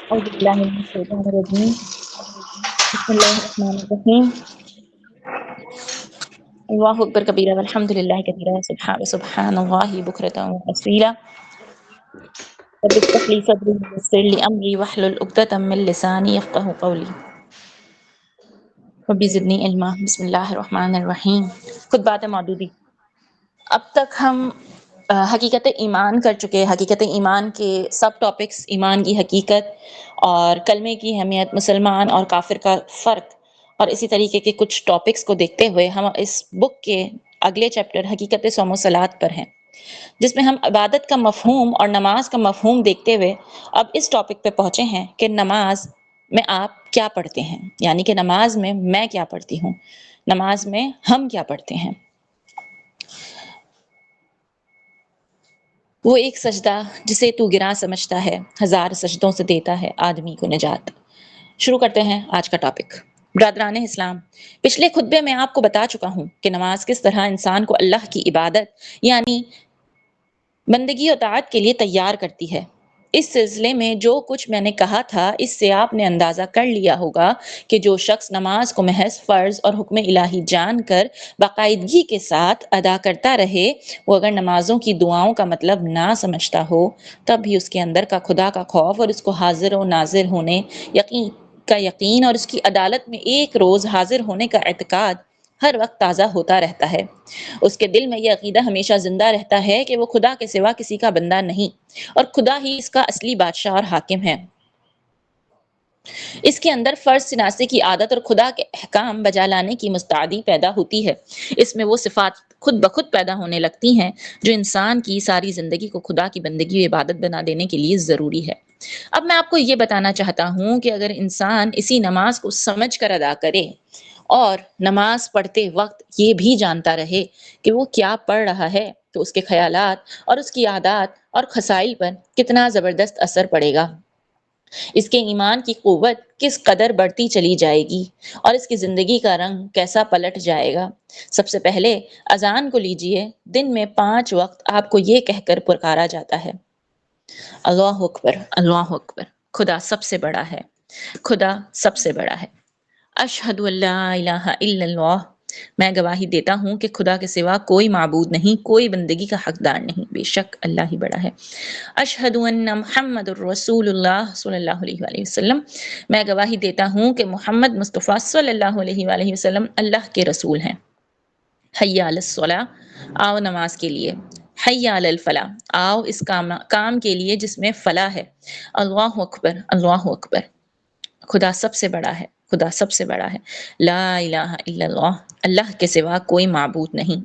أعوذ بالله من الشيطان الرجيم بسم الله الرحمن الرحيم الله أكبر كبيرا والحمد لله كثيرا سبحان الله بكرة وأصيلا رب اشرح لي صدري ويسر لي أمري واحلل عقدة من لساني يفقهوا قولي رب زدني علما بسم الله الرحمن الرحیم. خود بات مودودی. اب تک ہم حقیقت ایمان کر چکے. حقیقت ایمان کے سب ٹاپکس، ایمان کی حقیقت اور کلمے کی اہمیت، مسلمان اور کافر کا فرق، اور اسی طریقے کے کچھ ٹاپکس کو دیکھتے ہوئے ہم اس بک کے اگلے چیپٹر حقیقت صوم و صلات پر ہیں، جس میں ہم عبادت کا مفہوم اور نماز کا مفہوم دیکھتے ہوئے اب اس ٹاپک پہ پہنچے ہیں کہ نماز میں آپ کیا پڑھتے ہیں، یعنی کہ نماز میں کیا پڑھتی ہوں، نماز میں ہم کیا پڑھتے ہیں. وہ ایک سجدہ جسے تو گراں سمجھتا ہے، ہزار سجدوں سے دیتا ہے آدمی کو نجات. شروع کرتے ہیں آج کا ٹاپک. برادران اسلام، پچھلے خطبے میں آپ کو بتا چکا ہوں کہ نماز کس طرح انسان کو اللہ کی عبادت یعنی بندگی و طاعت کے لیے تیار کرتی ہے. اس سلسلے میں جو کچھ میں نے کہا تھا اس سے آپ نے اندازہ کر لیا ہوگا کہ جو شخص نماز کو محض فرض اور حکم الہی جان کر باقاعدگی کے ساتھ ادا کرتا رہے، وہ اگر نمازوں کی دعاؤں کا مطلب نہ سمجھتا ہو تب بھی اس کے اندر کا خدا کا خوف اور اس کو حاضر و ناظر ہونے کا یقین اور اس کی عدالت میں ایک روز حاضر ہونے کا اعتقاد ہر وقت تازہ ہوتا رہتا ہے. اس کے دل میں یہ عقیدہ ہمیشہ زندہ رہتا ہے کہ وہ خدا کے سوا کسی کا بندہ نہیں اور خدا ہی اس کا اصلی بادشاہ اور حاکم ہے. اس کے اندر فرض شناسی کی عادت اور خدا کے احکام بجا لانے کی مستعدی پیدا ہوتی ہے. اس میں وہ صفات خود بخود پیدا ہونے لگتی ہیں جو انسان کی ساری زندگی کو خدا کی بندگی و عبادت بنا دینے کے لیے ضروری ہے. اب میں آپ کو یہ بتانا چاہتا ہوں کہ اگر انسان اسی نماز کو سمجھ کر ادا کرے اور نماز پڑھتے وقت یہ بھی جانتا رہے کہ وہ کیا پڑھ رہا ہے، تو اس کے خیالات اور اس کی عادات اور خصائل پر کتنا زبردست اثر پڑے گا. اس کے ایمان کی قوت کس قدر بڑھتی چلی جائے گی اور اس کی زندگی کا رنگ کیسا پلٹ جائے گا. سب سے پہلے اذان کو لیجئے. دن میں 5 وقت آپ کو یہ کہہ کر پکارا جاتا ہے: اللہ اکبر، اللہ اکبر، خدا سب سے بڑا ہے، خدا سب سے بڑا ہے. اشہد ان لا الہ الا اللہ، میں گواہی دیتا ہوں کہ خدا کے سوا کوئی معبود نہیں، کوئی بندگی کا حقدار نہیں، بے شک اللہ ہی بڑا ہے. اشہد ان محمد الرسول اللہ صلی اللہ علیہ وآلہ وسلم، میں گواہی دیتا ہوں کہ محمد مصطفیٰ صلی اللہ علیہ وآلہ وسلم اللہ کے رسول ہیں. حی علی الصلاۃ، آؤ نماز کے لیے. حی علی الفلاح، آؤ اس کام کے لیے جس میں فلاح ہے. اللہ اکبر، اللہ اکبر، خدا سب سے بڑا ہے، خدا سب سے بڑا ہے. لا الہ الا اللہ، اللہ کے سوا کوئی معبود نہیں.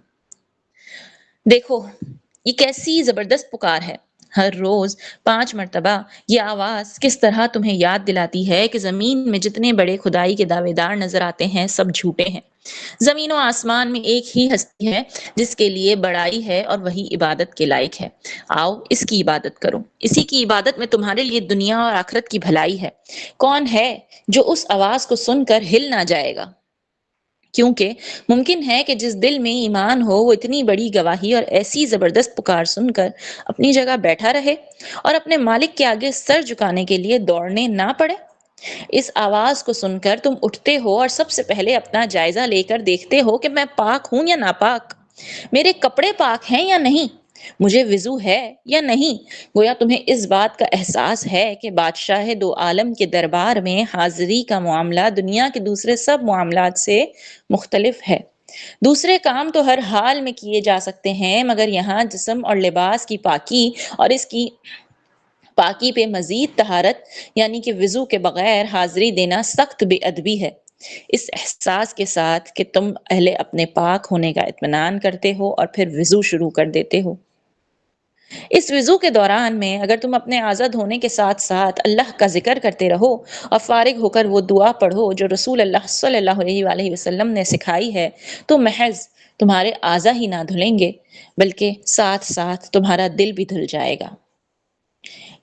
دیکھو یہ کیسی زبردست پکار ہے. ہر روز 5 مرتبہ یہ آواز کس طرح تمہیں یاد دلاتی ہے کہ زمین میں جتنے بڑے خدائی کے دعوے دار نظر آتے ہیں سب جھوٹے ہیں. زمین و آسمان میں ایک ہی ہستی ہے جس کے لیے بڑائی ہے اور وہی عبادت کے لائق ہے. آؤ اس کی عبادت کرو. اسی کی عبادت میں تمہارے لیے دنیا اور آخرت کی بھلائی ہے. کون ہے جو اس آواز کو سن کر ہل نہ جائے گا؟ کیونکہ ممکن ہے کہ جس دل میں ایمان ہو وہ اتنی بڑی گواہی اور ایسی زبردست پکار سن کر اپنی جگہ بیٹھا رہے اور اپنے مالک کے آگے سر جھکانے کے لیے دوڑنے نہ پڑے. اس آواز کو سن کر تم اٹھتے ہو اور سب سے پہلے اپنا جائزہ لے کر دیکھتے ہو کہ میں پاک ہوں یا ناپاک، میرے کپڑے پاک ہیں یا نہیں، مجھے وضو ہے یا نہیں. گویا تمہیں اس بات کا احساس ہے کہ بادشاہ دو عالم کے دربار میں حاضری کا معاملہ دنیا کے دوسرے سب معاملات سے مختلف ہے. دوسرے کام تو ہر حال میں کیے جا سکتے ہیں، مگر یہاں جسم اور لباس کی پاکی اور اس کی پاکی پہ مزید طہارت یعنی کہ وضو کے بغیر حاضری دینا سخت بے ادبی ہے. اس احساس کے ساتھ کہ تم پہلے اپنے پاک ہونے کا اطمینان کرتے ہو اور پھر وضو شروع کر دیتے ہو. اس وضو کے دوران میں اگر تم اپنے آزاد ہونے کے ساتھ ساتھ اللہ کا ذکر کرتے رہو اور فارغ ہو کر وہ دعا پڑھو جو رسول اللہ صلی اللہ علیہ وآلہ وسلم نے سکھائی ہے، تو محض تمہارے اعضا ہی نہ دھلیں گے بلکہ ساتھ ساتھ تمہارا دل بھی دھل جائے گا.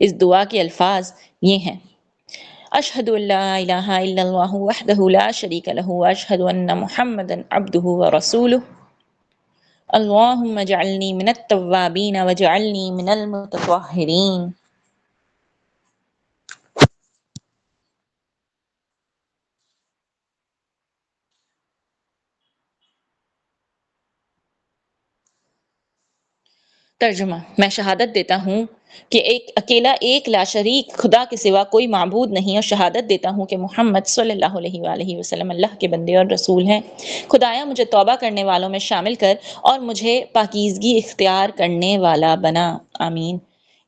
اس دعا کے الفاظ یہ ہیں: اشہد ان لا الہ الا اللہ وحدہ لا شریک لہ واشہد ان محمدا عبدہ ورسولہ اللہم اجعلنی من التوابین واجعلنی من المتطہرین. ترجمہ: میں شہادت دیتا ہوں کہ ایک اکیلا ایک لا شریک خدا کے سوا کوئی معبود نہیں، اور شہادت دیتا ہوں کہ محمد صلی اللہ علیہ وآلہ وسلم اللہ کے بندے اور رسول ہیں۔ خدایا مجھے توبہ کرنے والوں میں شامل کر اور مجھے پاکیزگی اختیار کرنے والا بنا، آمین۔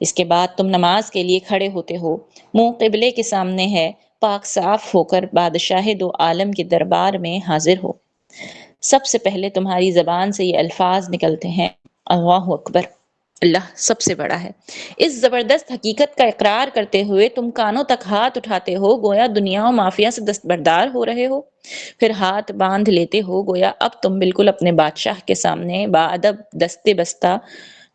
اس کے بعد تم نماز کے لیے کھڑے ہوتے ہو، منہ قبلے کے سامنے ہے، پاک صاف ہو کر بادشاہ دو عالم کے دربار میں حاضر ہو۔ سب سے پہلے تمہاری زبان سے یہ الفاظ نکلتے ہیں: اللہ اکبر، اللہ سب سے بڑا ہے۔ اس زبردست حقیقت کا اقرار کرتے ہوئے تم کانوں تک ہاتھ اٹھاتے ہو، گویا دنیا و مافیا سے دستبردار ہو رہے ہو، پھر ہاتھ باندھ لیتے ہو گویا اب تم بالکل اپنے بادشاہ کے سامنے باادب دستے بستہ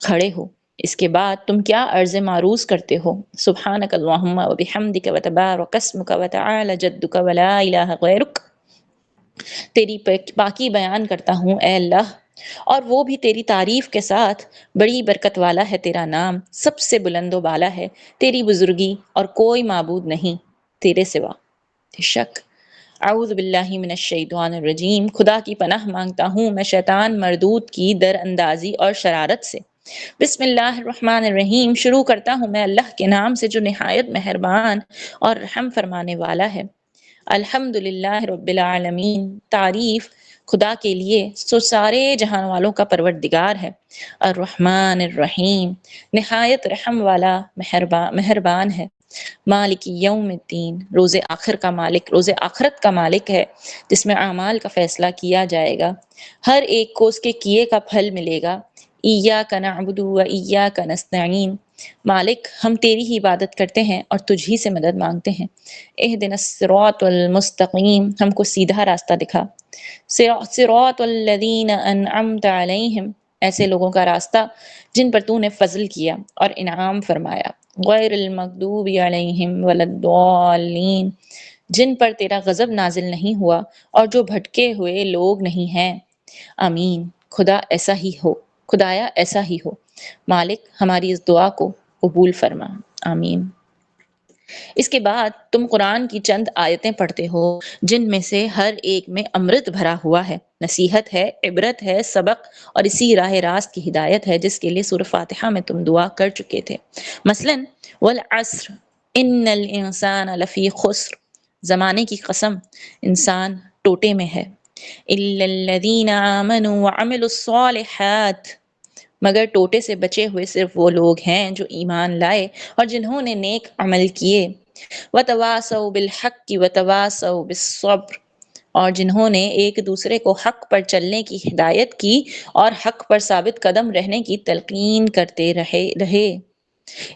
کھڑے ہو۔ اس کے بعد تم کیا عرض معروض کرتے ہو: سبحانک اللہم و بحمدک و تبارک اسمک و تعالی جدک و لا الہ غیرک۔ تیری پاکی بیان کرتا ہوں اے اللہ، اور وہ بھی تیری تعریف کے ساتھ۔ بڑی برکت والا ہے تیرا نام، سب سے بلند و بالا ہے تیری بزرگی، اور کوئی معبود نہیں تیرے سوا۔ بے شک اعوذ باللہ من الشیطان الرجیم، خدا کی پناہ مانگتا ہوں میں شیطان مردود کی در اندازی اور شرارت سے۔ بسم اللہ الرحمن الرحیم، شروع کرتا ہوں میں اللہ کے نام سے جو نہایت مہربان اور رحم فرمانے والا ہے۔ الحمد للہ رب العالمین، تعریف خدا کے لیے سو سارے جہان والوں کا پروردگار ہے۔ الرحمن الرحیم، نہایت رحم والا مہربان ہے۔ مالک یوم الدین، روز آخر کا مالک، روز آخرت کا مالک ہے جس میں اعمال کا فیصلہ کیا جائے گا، ہر ایک کو اس کے کیے کا پھل ملے گا۔ ایاک نعبد و ایاک نستعین، مالک ہم تیری ہی عبادت کرتے ہیں اور تجھ ہی سے مدد مانگتے ہیں۔ اہدنا الصراط المستقیم، ہم کو سیدھا راستہ دکھا۔ صراط الذین انعمت علیہم، ایسے لوگوں کا راستہ جن پر تو نے فضل کیا اور انعام فرمایا۔ غیر المغضوب علیہم ولا الضالین، جن پر تیرا غضب نازل نہیں ہوا اور جو بھٹکے ہوئے لوگ نہیں ہیں۔ آمین۔ خدا ایسا ہی ہو، خدایا ایسا ہی ہو۔ مالک ہماری اس دعا کو قبول فرما، آمین۔ اس کے بعد تم قرآن کی چند آیتیں پڑھتے ہو جن میں سے ہر ایک میں امرت بھرا ہوا ہے، نصیحت ہے، عبرت ہے، سبق اور اسی راہ راست کی ہدایت ہے جس کے لیے سورہ فاتحہ میں تم دعا کر چکے تھے۔ مثلاً والعصر ان الانسان لفی خسر، زمانے کی قسم انسان ٹوٹے میں ہے۔ الا الذین آمنوا وعملوا الصالحات، مگر ٹوٹے سے بچے ہوئے صرف وہ لوگ ہیں جو ایمان لائے اور جنہوں نے نیک عمل کیے۔ وتواصوا بالحق وتواصوا بالصبر، اور جنہوں نے ایک دوسرے کو حق پر چلنے کی ہدایت کی اور حق پر ثابت قدم رہنے کی تلقین کرتے رہے۔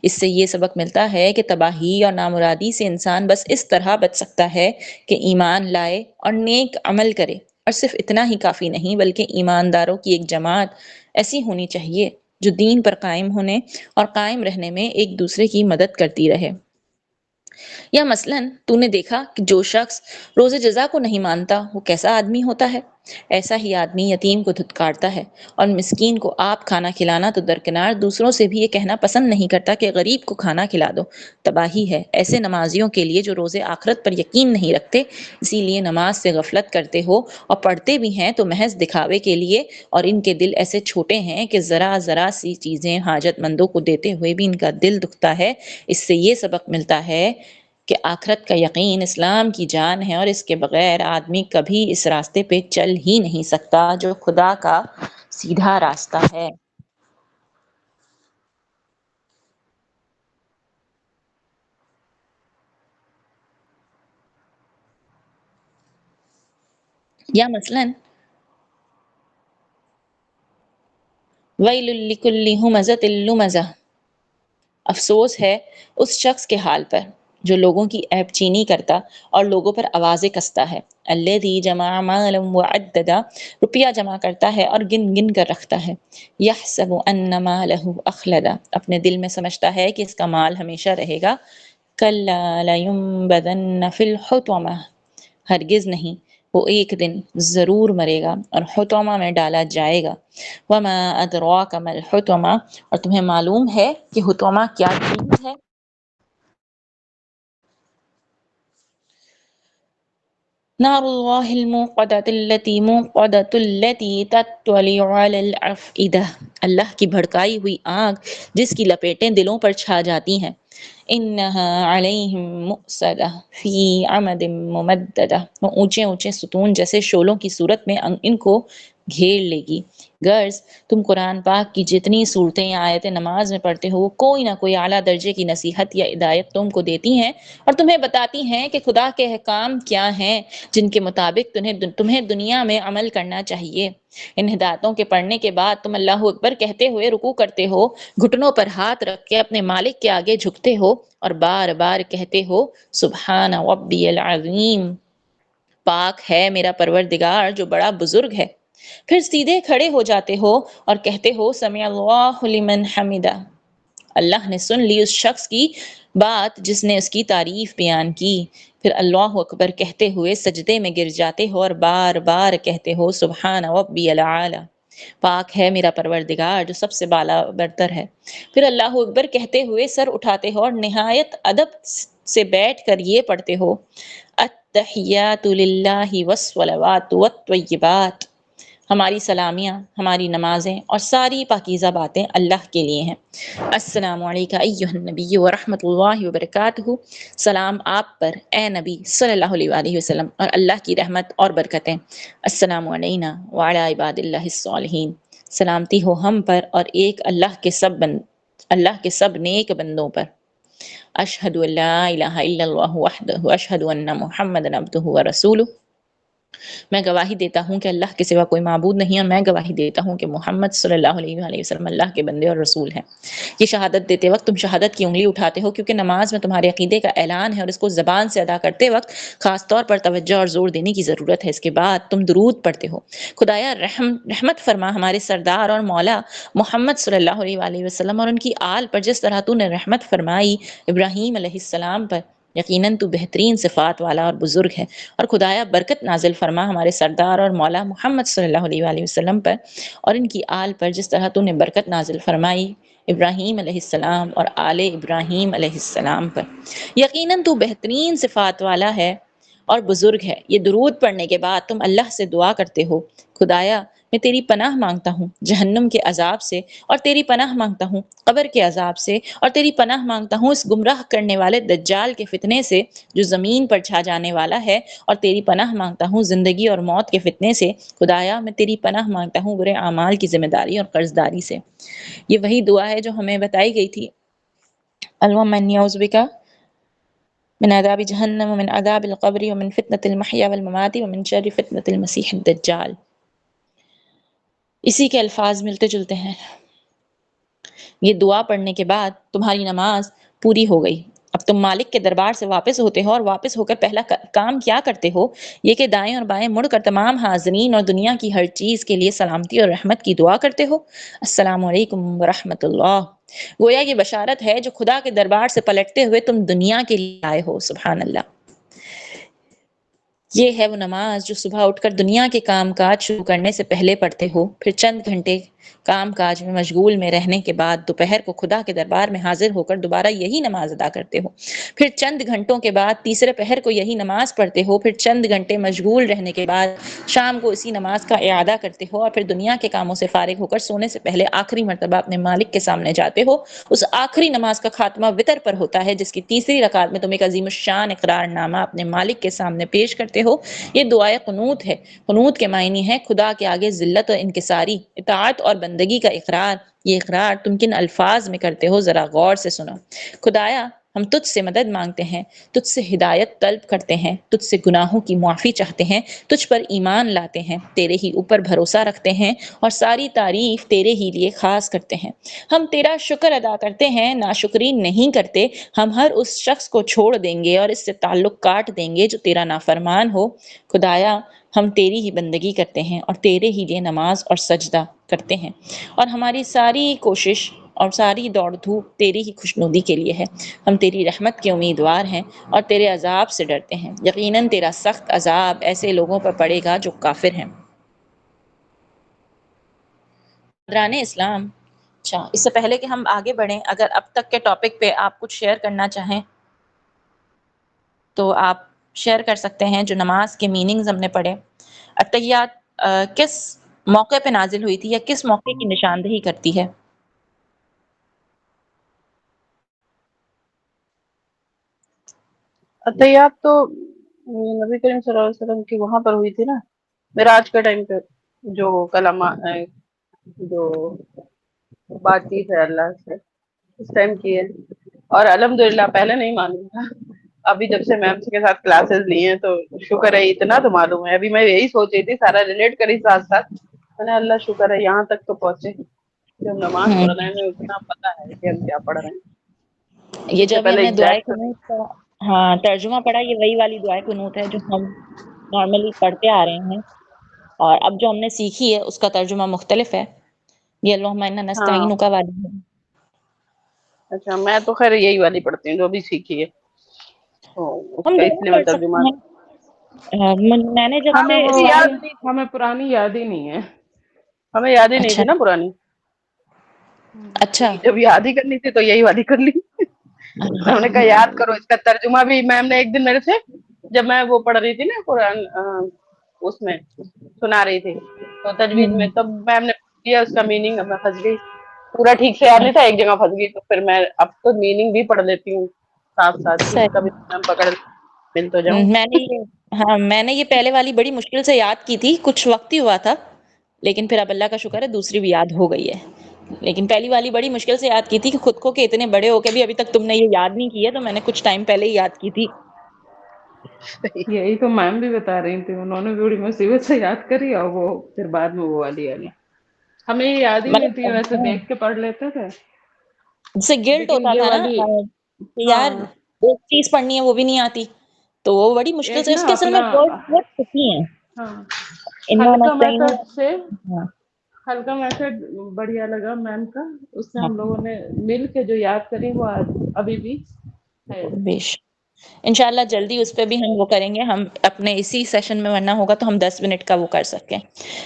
اس سے یہ سبق ملتا ہے کہ تباہی اور نامرادی سے انسان بس اس طرح بچ سکتا ہے کہ ایمان لائے اور نیک عمل کرے، اور صرف اتنا ہی کافی نہیں بلکہ ایمانداروں کی ایک جماعت ایسی ہونی چاہیے جو دین پر قائم ہونے اور قائم رہنے میں ایک دوسرے کی مدد کرتی رہے۔ یا مثلاً تو نے دیکھا کہ جو شخص روز جزا کو نہیں مانتا وہ کیسا آدمی ہوتا ہے؟ ایسا ہی آدمی یتیم کو دھتکارتا ہے اور مسکین کو آپ کھانا کھلانا تو درکنار دوسروں سے بھی یہ کہنا پسند نہیں کرتا کہ غریب کو کھانا کھلا دو۔ تباہی ہے ایسے نمازیوں کے لیے جو روز آخرت پر یقین نہیں رکھتے، اسی لیے نماز سے غفلت کرتے ہو، اور پڑھتے بھی ہیں تو محض دکھاوے کے لیے، اور ان کے دل ایسے چھوٹے ہیں کہ ذرا ذرا سی چیزیں حاجت مندوں کو دیتے ہوئے بھی ان کا دل دکھتا ہے۔ اس سے یہ سبق ملتا ہے کہ آخرت کا یقین اسلام کی جان ہے، اور اس کے بغیر آدمی کبھی اس راستے پہ چل ہی نہیں سکتا جو خدا کا سیدھا راستہ ہے۔ یا مثلاً وَيْلٌ لِكُلِّ هُمَزَةٍ لُمَزَةٍ، افسوس ہے اس شخص کے حال پر جو لوگوں کی عیب چینی کرتا اور لوگوں پر آوازیں کستا ہے۔ الذی جمع مالا وعددا، روپیہ جمع کرتا ہے اور گن گن کر رکھتا ہے۔ یحسب ان مالہ اخلدا، اپنے دل میں سمجھتا ہے کہ اس کا مال ہمیشہ رہے گا۔ کلا لینبذن فی الحطمہ، ہرگز نہیں، وہ ایک دن ضرور مرے گا اور حطمہ میں ڈالا جائے گا۔ وما ادراک ما الحطمہ، اور تمہیں معلوم ہے کہ حطمہ کیا چیز ہے؟ نار اللہ الموقدۃ التی موقدۃ التی تطلع علی الافئدہ، اللہ کی بھڑکائی ہوئی آگ جس کی لپیٹیں دلوں پر چھا جاتی ہیں. انہا علیہم مؤصدہ فی عمد ممددہ، وہ اونچے اونچے ستون جیسے شعلوں کی صورت میں ان کو گھیر لے گی. غرض تم قرآن پاک کی جتنی صورتیں یا آیتیں نماز میں پڑھتے ہو، وہ کوئی نہ کوئی اعلیٰ درجے کی نصیحت یا ہدایت تم کو دیتی ہیں اور تمہیں بتاتی ہیں کہ خدا کے احکام کیا ہیں جن کے مطابق تمہیں دنیا میں عمل کرنا چاہیے. ان ہدایتوں کے پڑھنے کے بعد تم اللہ اکبر کہتے ہوئے رکوع کرتے ہو، گھٹنوں پر ہاتھ رکھ کے اپنے مالک کے آگے جھکتے ہو اور بار بار کہتے ہو سبحان ربی العظیم، پاک ہے میرا پروردگار جو بڑا بزرگ ہے. پھر سیدھے کھڑے ہو جاتے ہو اور کہتے ہو سمع اللہ لمن حمدہ، اللہ نے سن لی اس شخص کی بات جس نے اس کی تعریف بیان کی. پھر اللہ اکبر کہتے ہوئے سجدے میں گر جاتے ہو اور بار بار کہتے ہو سبحان ربی الاعلی، پاک ہے میرا پروردگار جو سب سے بالا برتر ہے. پھر اللہ اکبر کہتے ہوئے سر اٹھاتے ہو اور نہایت ادب سے بیٹھ کر یہ پڑھتے ہو التحیات للہ والصلوات والطیبات، ہماری سلامیاں، ہماری نمازیں اور ساری پاکیزہ باتیں اللہ کے لیے ہیں. السلام علیکہ ایہا النبی ورحمۃ اللہ وبرکاتہ، سلام آپ پر اے نبی صلی اللہ علیہ وآلہ وسلم اور اللہ کی رحمت اور برکتیں. السلام علینا وعلی عباد اللہ الصالحین، سلامتی ہو ہم پر اور ایک اللہ کے سب نیک بندوں پر. اشہد ان لا الہ الا اللہ وحدہ اشہد ان محمدا عبدہ ورسولہ، میں گواہی دیتا ہوں کہ اللہ کے سوا کوئی معبود نہیں، اور میں گواہی دیتا ہوں کہ محمد صلی اللہ علیہ وآلہ وسلم اللہ کے بندے اور رسول ہیں. یہ شہادت دیتے وقت تم شہادت کی انگلی اٹھاتے ہو کیونکہ نماز میں تمہارے عقیدے کا اعلان ہے اور اس کو زبان سے ادا کرتے وقت خاص طور پر توجہ اور زور دینے کی ضرورت ہے. اس کے بعد تم درود پڑھتے ہو، خدایا رحمت فرما ہمارے سردار اور مولا محمد صلی اللہ علیہ وآلہ وسلم اور ان کی آل پر جس طرح تو نے رحمت فرمائی ابراہیم علیہ السلام پر، یقیناً تو بہترین صفات والا اور بزرگ ہے. اور خدایا برکت نازل فرما ہمارے سردار اور مولا محمد صلی اللہ علیہ وآلہ وسلم پر اور ان کی آل پر جس طرح تو نے برکت نازل فرمائی ابراہیم علیہ السلام اور آل ابراہیم علیہ السلام پر، یقیناً تو بہترین صفات والا ہے اور بزرگ ہے. یہ درود پڑھنے کے بعد تم اللہ سے دعا کرتے ہو خدایا میں تیری پناہ مانگتا ہوں جہنم کے عذاب سے، اور تیری پناہ مانگتا ہوں قبر کے عذاب سے، اور تیری پناہ مانگتا ہوں اس گمراہ کرنے والے دجال کے فتنے سے جو زمین پر چھا جانے والا ہے، اور تیری پناہ مانگتا ہوں زندگی اور موت کے فتنے سے. خدایا میں تیری پناہ مانگتا ہوں برے اعمال کی ذمہ داری اور قرض داری سے. یہ وہی دعا ہے جو ہمیں بتائی گئی تھی، اللہم انی اعوذ بک من عذاب جہنم ومن عذاب القبر ومن فتنة المحیا والممات ومن شر فتنة المسیح الدجال. اسی کے الفاظ ملتے جلتے ہیں. یہ دعا پڑھنے کے بعد تمہاری نماز پوری ہو گئی. اب تم مالک کے دربار سے واپس ہوتے ہو، اور واپس ہو کر پہلا کام کیا کرتے ہو یہ کہ دائیں اور بائیں مڑ کر تمام حاضرین اور دنیا کی ہر چیز کے لیے سلامتی اور رحمت کی دعا کرتے ہو. السلام علیکم ورحمۃ اللہ. گویا یہ بشارت ہے جو خدا کے دربار سے پلٹتے ہوئے تم دنیا کے لیے آئے ہو. سبحان اللہ. یہ ہے وہ نماز جو صبح اٹھ کر دنیا کے کام کاج شروع کرنے سے پہلے پڑھتے ہو، پھر چند گھنٹے کام کاج میں مشغول میں رہنے کے بعد دوپہر کو خدا کے دربار میں حاضر ہو کر دوبارہ یہی نماز ادا کرتے ہو، پھر چند گھنٹوں کے بعد تیسرے پہر کو یہی نماز پڑھتے ہو، پھر چند گھنٹے مشغول رہنے کے بعد شام کو اسی نماز کا اعادہ کرتے ہو، اور پھر دنیا کے کاموں سے فارغ ہو کر سونے سے پہلے آخری مرتبہ اپنے مالک کے سامنے جاتے ہو. اس آخری نماز کا خاتمہ وتر پر ہوتا ہے جس کی تیسری رکعت میں تم ایک عظیم الشان اقرار نامہ اپنے مالک کے سامنے پیش کرتے ہو. یہ دعائے قنوت ہے. قنوت کے معنی ہے خدا کے آگے ذلت اور انکساری، اطاعت اور بندگی کا اقرار. یہ اقرار تم کن الفاظ میں کرتے ہو ذرا غور سے سنو. خدایا ہم تجھ سے مدد مانگتے ہیں، تجھ سے ہدایت طلب کرتے ہیں، تجھ سے گناہوں کی معافی چاہتے ہیں، تجھ پر ایمان لاتے ہیں، تیرے ہی اوپر بھروسہ رکھتے ہیں اور ساری تعریف تیرے ہی لیے خاص کرتے ہیں. ہم تیرا شکر ادا کرتے ہیں، ناشکری نہیں کرتے. ہم ہر اس شخص کو چھوڑ دیں گے اور اس سے تعلق کاٹ دیں گے جو تیرا نافرمان ہو. خدایا ہم تیری ہی بندگی کرتے ہیں اور تیرے ہی لیے نماز اور سجدہ کرتے ہیں، اور ہماری ساری کوشش اور ساری دوڑ دھوپ تیری ہی خوشنودی کے لیے ہے. ہم تیری رحمت کے امیدوار ہیں اور تیرے عذاب سے ڈرتے ہیں. یقیناً تیرا سخت عذاب ایسے لوگوں پر پڑے گا جو کافر ہیں. برادران اسلام، اچھا اس سے پہلے کہ ہم آگے بڑھیں، اگر اب تک کے ٹاپک پہ آپ کچھ شیئر کرنا چاہیں تو آپ شیئر کر سکتے ہیں جو نماز کے میننگز ہم نے پڑھے. اتحیات کس موقع پہ نازل ہوئی تھی یا کس موقع کی نشاندہی کرتی ہے؟ اتحیات تو نبی کریم صلی اللہ علیہ وسلم کی وہاں پر ہوئی تھی نا، معراج کے ٹائم پہ جو کلام جو بات چیت ہے اللہ سے اس ٹائم کی ہے. اور الحمدللہ پہلے نہیں معلوم تھا، ابھی جب سے میم کے ساتھ کلاسز لی ہیں تو شکر ہے اتنا تو معلوم ہے. ابھی میں یہی سوچ رہی تھی، سارا ریلیٹ کری ساتھ ساتھ، میں نے اللہ شکر ہے یہاں تک تو پہنچے کہ ہم نماز پڑھ رہے ہیں، ہمیں اتنا پتا ہے کہ ہم کیا پڑھ رہے ہیں. یہ اس جو سے ابھی ہم پہلے نے دعائے ایگزیکٹ قنوت کا ترجمہ پڑھا، یہ وہی والی دعائے قنوت ہے جو ہم نارملی پڑھتے آ رہے ہیں، اور اب جو ہم نے سیکھی ہے اس کا ترجمہ مختلف ہے. یہ اللہم انا ہاں. نستعینک والی ہے. اچھا، میں تو خیر یہی والی پڑھتی ہوں جو بھی سیکھی ہے، تو اس ہم کا اس دونوں لیے پڑھ ترجمہ. سکتے ہیں. میں نے جب ہمیں سے وہ اسلام، یاد نہیں تھی، ہمیں پرانی یاد ہی نہیں ہے. ہمیں یاد ہی نہیں اچھا تھی نا پرانی، اچھا جب یاد ہی کرنی تھی تو یہی والی کر لی. ہم نے کہا یاد کرو اس کا ترجمہ بھی. میم نے ایک دن میرے سے جب میں وہ پڑھ رہی تھی نا قرآن، اس میں سنا رہی تھی تو تجوید میں، تب میم نے کیا اس کا میننگ. اب میں پھنس گئی، پورا ٹھیک سے یاد نہیں تھا، ایک جگہ پھنس گئی. تو پھر میں اب تو میننگ بھی پڑھ لیتی ہوں ساتھ ساتھ کہ کبھی میم پکڑ مل تو جاؤں. میں نے یہ پہلے والی بڑی مشکل سے یاد کی تھی، کچھ وقت ہی ہوا تھا، لیکن پھر اب اللہ کا شکر ہے دوسری بھی یاد ہو گئی ہے. لیکن پہلی والی بڑی مشکل سے یاد کی تھی کہ خود کو کہ اتنے بڑے ہو کے بھی ابھی تک تم نے یہ یاد نہیں کی ہے، تو میں نے کچھ ٹائم پہلے ہی یاد کی تھی. یہی تو میم بھی بتا رہی تھی، انہوں نے بھی بڑی مصیبت سے یاد کری، اور وہ پھر بعد میں وہ والی آئی. ہمیں یہ یاد ہی نہیں تھی، ویسے مطلب دیکھ کے پڑھ لیتے تھے. سے گلٹ لیکن ہوتا یہ تھا نا والی، کہ یار ہاں ایک چیز پڑھنی ہے وہ بھی نہیں آتی، تو وہ بڑی مشکل ایک سے، اس نا کے اصل میں اپنا، ورڈ بہت چھوٹی ہیں. ہاں انا ہلکا نستعین. میتھڈ سے، ہاں ہلکا میتھڈ بڑھیا لگا میم کا. اس سے ہاں ہم لوگوں نے مل کے جو یاد کری وہ ابھی بھی ہے. بیش انشاءاللہ جلدی اس پہ بھی ہم وہ کریں گے، ہم اپنے اسی سیشن میں ورنہ ہوگا تو ہم 10 منٹ کا وہ کر سکیں.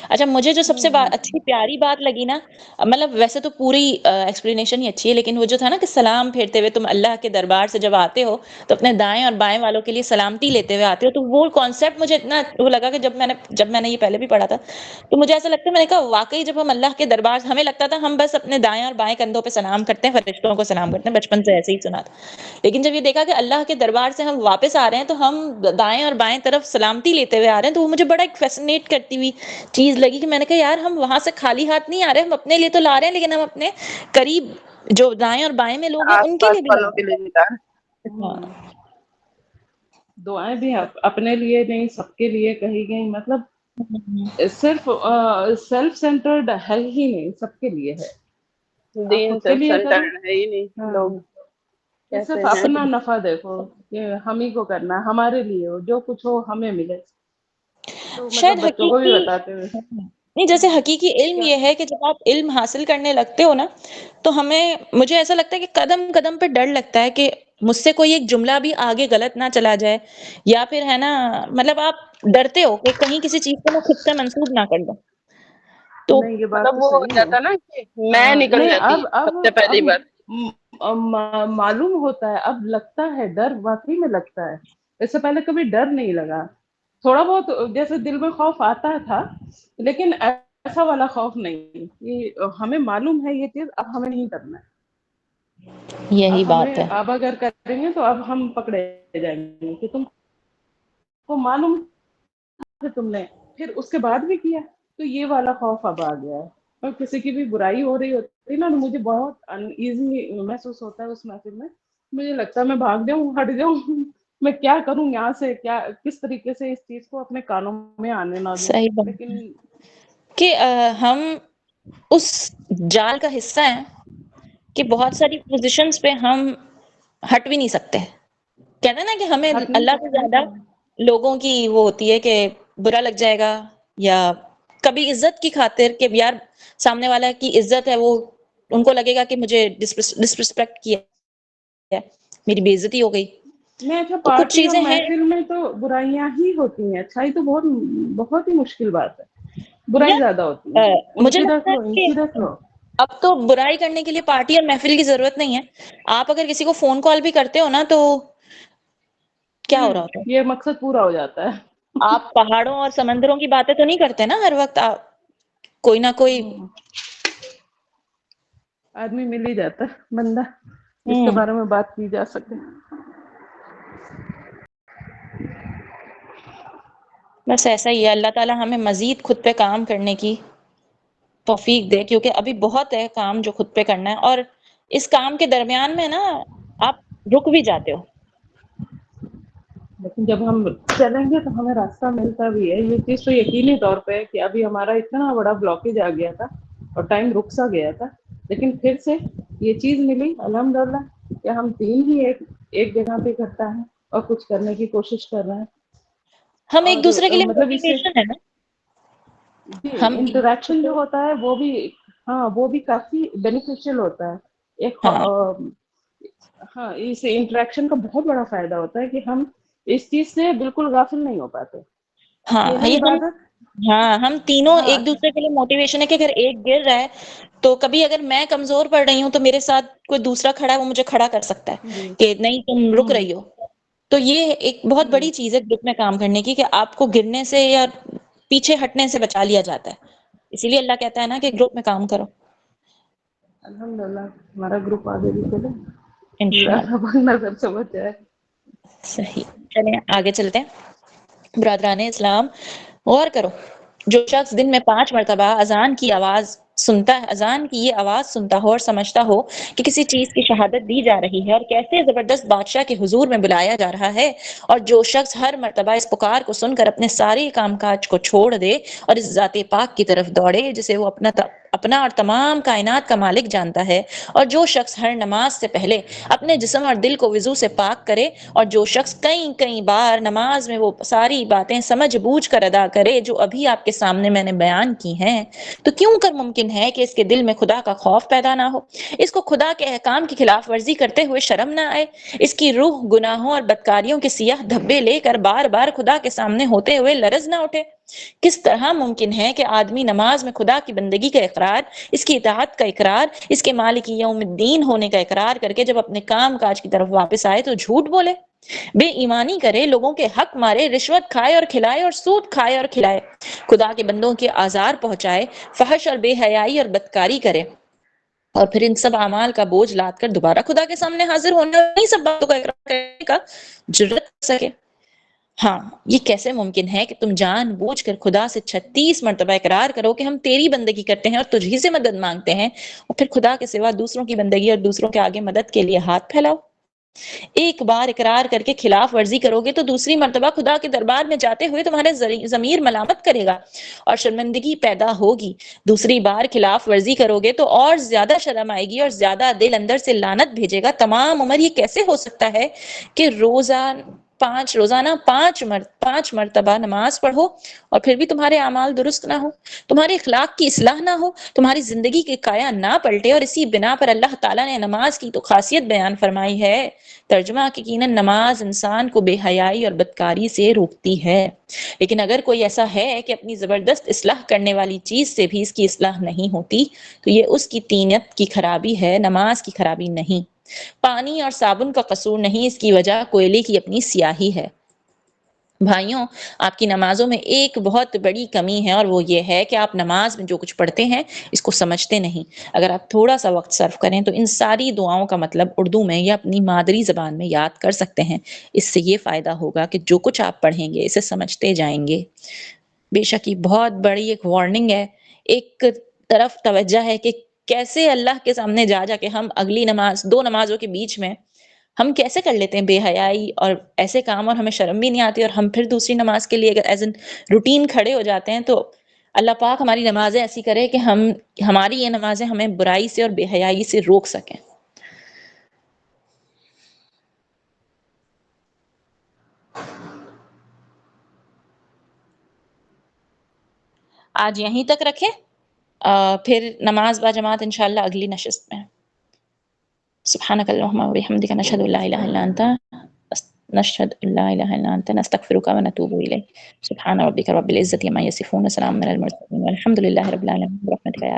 اچھا، مجھے جو سب سے اچھی پیاری بات لگی نا، مطلب ویسے تو پوری ایکسپلینیشن ہی اچھی ہے، لیکن وہ جو تھا نا کہ سلام پھیرتے ہوئے تم اللہ کے دربار سے جب آتے ہو تو اپنے دائیں اور بائیں والوں کے لیے سلامتی لیتے ہوئے آتے ہو، تو وہ کانسیپٹ مجھے اتنا وہ لگا کہ جب میں نے یہ پہلے بھی پڑھا تھا تو مجھے ایسا لگتا ہے، میں نے کہا واقعی جب ہم اللہ کے دربار، ہمیں لگتا تھا ہم بس اپنے دائیں اور بائیں کندھوں پہ سلام کرتے ہیں، فرشتوں کو سلام کرتے ہیں، بچپن سے ایسے ہی سنا تھا. لیکن جب یہ دیکھا کہ اللہ کے دربار سے ہم واپس آ رہے ہیں تو ہم دائیں اور بائیں طرف سلامتی لیتے ہوئے آ رہے ہیں، تو وہ مجھے بڑا ایک فیسنیٹ کرتی ہوئی چیز لگی کہ میں نے کہا یار ہم وہاں سے خالی ہاتھ نہیں آ رہے، ہم اپنے لیے تو لا رہے ہیں، لیکن ہم اپنے قریب جو دائیں اور بائیں میں لوگ ہیں آس ان کے پاس لیے بھی لا والوں کے رہے لیے بھی تھا. ہیں. ہاں دعائیں بھی اپنے لیے نہیں، سب کے لیے کہی گئی. مطلب صرف سیلف سینٹرڈ ہے ہی نہیں، سب کے لیے ہے. آپ دین خود کے سیلف لیے کرو، سینٹرڈ ہے ہی نہیں. ہاں، لوگ کہ کہتے صرف ہیں اپنا نفع دیکھو کہ ہم ہی کو کرنا ہے، ہمارے لیے ہو، جو کچھ ہو ہمیں ملے. تو مطلب شاید بچوں کو بھی حقیقی بتاتے ہوئے نہیں، جیسے حقیقی علم کیا، یہ ہے کہ جب آپ علم حاصل کرنے لگتے ہو نا تو مجھے ایسا لگتا ہے کہ قدم قدم پہ ڈر لگتا ہے کہ مجھ سے کوئی ایک جملہ بھی آگے غلط نہ چلا جائے، یا پھر ہے نا، مطلب آپ ڈرتے ہو کہ کہیں کسی چیز کو میں خود سے منسوب نہ کر دوں. تو نہیں یہ بات مطلب تو وہ ہو صحیح ہے. جاتا نا کہ میں نکل نہیں، جاتی اب سب سے پہلی بار. معلوم ہوتا ہے، اب لگتا ہے ڈر، واقعی میں لگتا ہے. اس سے پہلے کبھی ڈر نہیں لگا. تھوڑا بہت جیسے دل میں خوف آتا تھا، لیکن ایسا والا خوف نہیں کہ ہمیں معلوم ہے یہ چیز، اب ہمیں نہیں کرنا ہے. یہی اب بات ہمیں، ہے. اب اگر کریں گے تو اب ہم پکڑے جائیں گے کہ تم کو معلوم تھا تم نے پھر اس کے بعد بھی کیا. تو یہ والا خوف اب آ گیا ہے. اور کسی کی بھی برائی ہو رہی ہوتی ہے نا، مجھے بہت ان ایزی محسوس ہوتا ہے اس محفل میں. مجھے لگتا ہے میں بھاگ جاؤں، ہٹ جاؤں، میں کیا کروں یہاں سے، کیا کس طریقے سے اس چیز کو اپنے کانوں میں آنے نہ دوں. صحیح بات لیکن کہ ہم اس جال کا حصہ ہیں کہ بہت ساری پوزیشنز پہ ہم ہٹ بھی نہیں سکتے. کہتے ہیں نا کہ ہمیں ہٹ نہیں اللہ سے سکتے. زیادہ لوگوں کی وہ ہوتی ہے کہ برا لگ جائے گا، یا کبھی عزت کی خاطر کہ یار سامنے والا کی عزت ہے، وہ ان کو لگے گا کہ مجھے ڈسرسپیکٹ کیا ہے، میری بے عزتی ہو گئی. نہیں، اچھا تو کچھ پارٹی اور چیزیں ہیں محفل میں تو برائیاں ہی ہوتی ہیں، اچھائی تو بہت بہت ہی مشکل بات ہے. برائی زیادہ ہوتی ہے، ان مجھے کی رکھ لگتا لو، ہے ان کی رکھ کہ لو. اب تو برائی کرنے کے لیے پارٹی اور محفل کی ضرورت نہیں ہے. آپ اگر کسی کو فون کال بھی کرتے ہو نا تو کیا ہو رہا ہوتا ہے؟ یہ مقصد پورا ہو جاتا ہے. آپ پہاڑوں اور سمندروں کی باتیں تو نہیں کرتے نا ہر وقت؟ کوئی نہ کوئی آدمی مل ہی جاتا ہے بندہ جس کے بارے میں بات کی جا سکے. بس ایسا ہی ہے. اللہ تعالیٰ ہمیں مزید خود پہ کام کرنے کی توفیق دے، کیونکہ ابھی بہت ہے کام جو خود پہ کرنا ہے، اور اس کام کے درمیان میں نا آپ رک بھی جاتے ہو. لیکن جب ہم چلیں گے تو ہمیں راستہ ملتا بھی ہے. یہ چیز تو یقینی طور پہ ہے کہ ابھی ہمارا اتنا بڑا بلاکیج آ گیا تھا اور ٹائم رک سا گیا تھا، لیکن پھر سے یہ چیز ملی الحمدللہ کہ ہم تین ہی ایک جگہ پہ اکٹھا ہیں اور کچھ کرنے کی کوشش کر رہے ہیں. ہم ایک اور دوسرے کے لیے مطلب اس سے موٹیویشن ہے نا. جی ہم ایک دوسرے انٹریکشن جو کو، ہوتا ہے وہ بھی کافی بینیفیشیل ہوتا ہے. ایک ہاں ہاں اس انٹریکشن کا بہت بڑا فائدہ ہوتا ہے کہ ہم اس چیز سے بالکل غافل نہیں ہو پاتے. ہاں اکیلے یہ عبادت ہم تینوں ہاں ایک دوسرے کے لیے موٹیویشن ہے کہ اگر ایک گر رہا ہے تو کبھی اگر میں کمزور پڑ رہی ہوں تو میرے ساتھ کوئی دوسرا کھڑا ہے، وہ مجھے کھڑا کر سکتا ہے جی کہ نہیں تم رک ہوں رہی ہو. تو یہ ایک بہت ہوں بڑی چیز ہے گروپ میں کام کرنے کی، کہ آپ کو گرنے سے یا پیچھے ہٹنے سے بچا لیا جاتا ہے. اسی لیے اللہ کہتا ہے نا کہ گروپ میں کام کرو. الحمدللہ ہمارا گروپ آگے بھی چلے، انشاءاللہ. نظر سمجھ جائے. صحیح. چلیں آگے چلتے ہیں. برادران اسلام غور کرو، جو شخص دن میں 5 مرتبہ اذان کی آواز سنتا ہے، اذان کی یہ آواز سنتا ہو اور سمجھتا ہو کہ کسی چیز کی شہادت دی جا رہی ہے اور کیسے زبردست بادشاہ کے حضور میں بلایا جا رہا ہے، اور جو شخص ہر مرتبہ اس پکار کو سن کر اپنے سارے کام کاج کو چھوڑ دے اور اس ذات پاک کی طرف دوڑے جسے وہ اپنا اور تمام کائنات کا مالک جانتا ہے، اور جو شخص ہر نماز سے پہلے اپنے جسم اور دل کو وضو سے پاک کرے، اور جو شخص کئی بار نماز میں وہ ساری باتیں سمجھ بوجھ کر ادا کرے جو ابھی آپ کے سامنے میں نے بیان کی ہیں، تو کیوں کر ممکن ہے کہ اس کے دل میں خدا کا خوف پیدا نہ ہو، اس کو خدا کے احکام کی خلاف ورزی کرتے ہوئے شرم نہ آئے، اس کی روح گناہوں اور بدکاریوں کے سیاہ دھبے لے کر بار بار خدا کے سامنے ہوتے ہوئے لرز نہ اٹھے؟ کس طرح ممکن ہے کہ آدمی نماز میں خدا کی بندگی کا اقرار، اس کی اطاعت کا اقرار، اس کے مالک یوم الدین ہونے کا اقرار کر کے جب اپنے کام کاج کی طرف واپس آئے تو جھوٹ بولے، بے ایمانی کرے، لوگوں کے حق مارے، رشوت کھائے اور کھلائے اور سود کھائے اور کھلائے، خدا کے بندوں کے آزار پہنچائے، فحش اور بے حیائی اور بدکاری کرے، اور پھر ان سب اعمال کا بوجھ لاد کر دوبارہ خدا کے سامنے حاضر ہونا اور انہی سب باتوں کا اقرار کرنے کا جرات کر سکے؟ ہاں، یہ کیسے ممکن ہے کہ تم جان بوجھ کر خدا سے 36 مرتبہ اقرار کرو کہ ہم تیری بندگی کرتے ہیں اور تجھ ہی سے مدد مانگتے ہیں، اور پھر خدا کے سوا دوسروں کی بندگی اور دوسروں کے آگے مدد کے لیے ہاتھ پھیلاؤ؟ ایک بار اقرار کر کے خلاف ورزی کرو گے تو دوسری مرتبہ خدا کے دربار میں جاتے ہوئے تمہارے ضمیر ملامت کرے گا اور شرمندگی پیدا ہوگی. دوسری بار خلاف ورزی کرو گے تو اور زیادہ شرم آئے گی اور زیادہ دل اندر سے لعنت بھیجے گا. تمام عمر یہ کیسے ہو سکتا ہے کہ روزانہ 5 مرتبہ نماز پڑھو اور پھر بھی تمہارے اعمال درست نہ ہو، تمہارے اخلاق کی اصلاح نہ ہو، تمہاری زندگی کے کایا نہ پلٹے، اور اسی بنا پر اللہ تعالیٰ نے نماز کی تو خاصیت بیان فرمائی ہے. ترجمہ یقیناً نماز انسان کو بے حیائی اور بدکاری سے روکتی ہے، لیکن اگر کوئی ایسا ہے کہ اپنی زبردست اصلاح کرنے والی چیز سے بھی اس کی اصلاح نہیں ہوتی تو یہ اس کی طینت کی خرابی ہے، نماز کی خرابی نہیں. پانی اور صابن کا قصور نہیں، اس کی وجہ کوئلے کی اپنی سیاہی ہے. بھائیوں، آپ کی نمازوں میں ایک بہت بڑی کمی ہے، اور وہ یہ ہے کہ آپ نماز میں جو کچھ پڑھتے ہیں اس کو سمجھتے نہیں. اگر آپ تھوڑا سا وقت صرف کریں تو ان ساری دعاؤں کا مطلب اردو میں یا اپنی مادری زبان میں یاد کر سکتے ہیں. اس سے یہ فائدہ ہوگا کہ جو کچھ آپ پڑھیں گے اسے سمجھتے جائیں گے. بے شک یہ بہت بڑی ایک وارننگ ہے، ایک طرف توجہ ہے کہ کیسے اللہ کے سامنے جا کے ہم اگلی نماز 2 نمازوں کے بیچ میں ہم کیسے کر لیتے ہیں بے حیائی اور ایسے کام، اور ہمیں شرم بھی نہیں آتی، اور ہم پھر دوسری نماز کے لیے اگر ایز این روٹین کھڑے ہو جاتے ہیں تو اللہ پاک ہماری نمازیں ایسی کرے کہ ہماری یہ نمازیں ہمیں برائی سے اور بے حیائی سے روک سکیں. آج یہیں تک رکھیں، پھر نماز با جماعت انشاءاللہ اگلی نشست میں. سبحانک اللہم و بحمدک نشہد ان لا الہ الا انت نستغفرک و نتوب الیک. سبحان ربک رب العزة عما یصفون، وسلام علی المرسلین والحمد للہ رب العالمین برحمتک یا